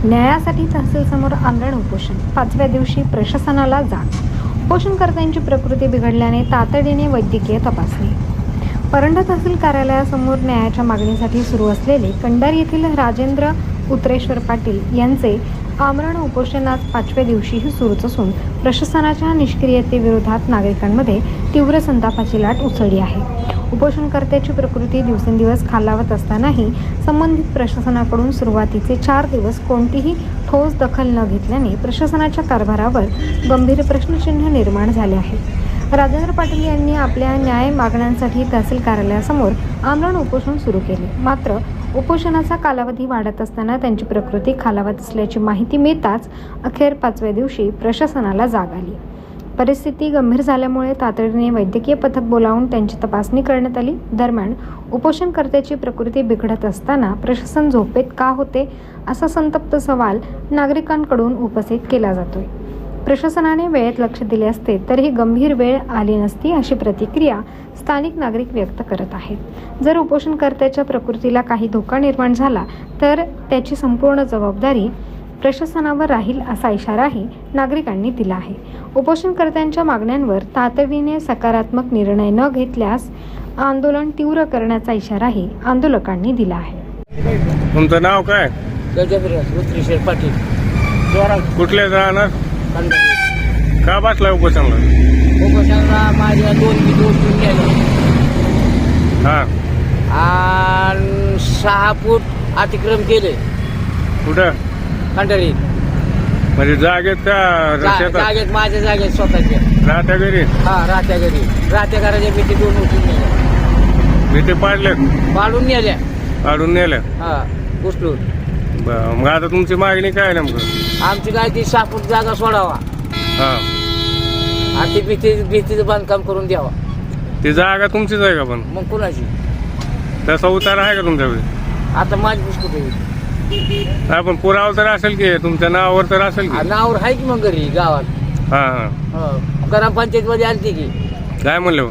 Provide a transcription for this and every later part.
न्यायासाठी तहसील समोर आंदोलन उपोषण 5व्या दिवशी प्रशासनाला जाग. उपोषणकर्त्यांची प्रकृती बिघडल्याने तातडीने वैद्यकीय तपासणी. परंडा तहसील कार्यालयासमोर न्यायाच्या मागणीसाठी सुरू असलेले कंधार येथील राजेंद्र उत्रेश्वर पाटील यांचे आमरण उपोषण आज 5व्या दिवशीही सुरूच असून प्रशासनाच्या निष्क्रियतेविरोधात नागरिकांमध्ये तीव्र संतापाची लाट उसळली आहे. उपोषणकर्त्याची प्रकृती दिवसेंदिवस खालावत असतानाही संबंधित प्रशासनाकडून सुरुवातीचे 4 दिवस कोणतीही ठोस दखल न घेतल्याने प्रशासनाच्या कारभारावर गंभीर प्रश्नचिन्ह निर्माण झाले आहे. राजेंद्र पाटील यांनी आपल्या न्याय मागण्यांसाठी तहसील कार्यालयासमोर आमरण उपोषण सुरू केले. मात्र उपोषणाचा कालावधी वाढत असताना त्यांची प्रकृती खालावत असल्याची माहिती मिळताच अखेर 5व्या दिवशी प्रशासनाला जाग आली. परिस्थिती गंभीर झाल्यामुळे तातडीने वैद्यकीय पथक बोलावून त्यांची तपासणी करण्यात आली. दरम्यान उपोषणकर्त्याची प्रकृती बिघडत असताना प्रशासन झोपेत का होते असा संतप्त सवाल नागरिकांकडून उपस्थित केला जातोय. प्रशासनाने वेळेत लक्ष दिले असते तरीही गंभीर वेळ आली नसती अशी प्रतिक्रिया स्थानिक नागरिक व्यक्त करत आहेत. जर उपोषणकर्त्याच्या प्रकृतीला काही धोका निर्माण झाला तर त्याची संपूर्ण जबाबदारी प्रशासनावर राहील असा इशाराही नागरिकांनी दिला आहे. उपोषणकर्त्यांच्या मागण्यांवर तातडीने सकारात्मक निर्णय न घेतल्यास आंदोलन तीव्र करण्याचा इशाराही आंदोलकांनी दिला आहे. तुमचं नाव काय? उत्रेश्वर पाटील. कुठले राहणार? का बसला उपोषणला? उपोषणाला माझ्या 2 दिवस गेले. हा, आणि 6 फूट अतिक्रम केले. कुठं? खंडारीत. म्हणजे जागेत का जागेत, माझ्या जागेत स्वतःच्या. राहत्या घरी? हा, राहत्या घरी. राहत्या घराच्या भीती 2 उचलून नेल्या. भीती पाडल्यात? पाडून नेल्या. पाडून नेल्या? हा, उचलून. मग आता तुमची मागणी काय नेमकं? आमची काय ती 6 फूट जागा सोडावा हा, आणि ती भीतीचं बांधकाम करून द्यावा. ती जागा तुमचीच आहे का? पण मग कुणाची? तसा उतार आहे का तुमच्याकडे? आता माझी पुस्तक नाही, पण पुरावा तर असेल की तुमच्या नावावर तर असेल की? नावावर आहे की मग घरी गावात. हा हा, ग्रामपंचायत मध्ये आलती की. काय म्हणलं?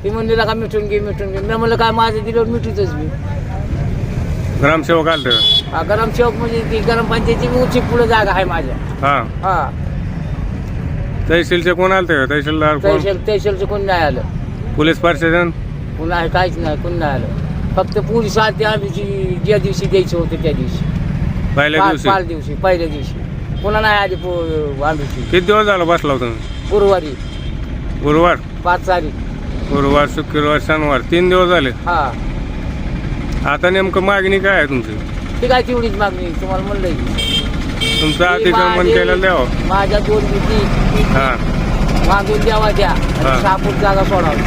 ती म्हणली का मिटून घे. मी म्हणलं काय माझं दिल्यावर मिटूतच मी. ग्रामसेवक आलते? ग्रामसेवक म्हणजे ती ग्रामपंचायतची उंची पुढे जागा आहे माझ्या. हा हा, तहसीलचे कोण आलते का? तहसीलदार कोण? तहसीलचं कोण नाही आलं. पोलीस प्रशासन? कोण आहे? काहीच नाही, कोण नाही आलं. फक्त पोलीस आलते आम्ही ज्या दिवशी द्यायचं होतं त्या दिवशी. पहिल्या दिवशी? पहिल्या दिवशी. पुन्हा नाही आली आम्ही. किती दिवस झाला बसला होता? गुरुवारी. गुरुवार? 5 तारीख. गुरुवार, शुक्रवार, शनिवार 3 दिवस झाले. हा, आता नेमकं मागणी काय आहे तुमची? ती काय तेवढीच मागणी तुम्हाला म्हणलं की. तुमचं अतिक्रमण केलं द्यावं. माझ्या 2 भीती हा, मागून द्यावा द्या. 6 फूट जागा सोडावी.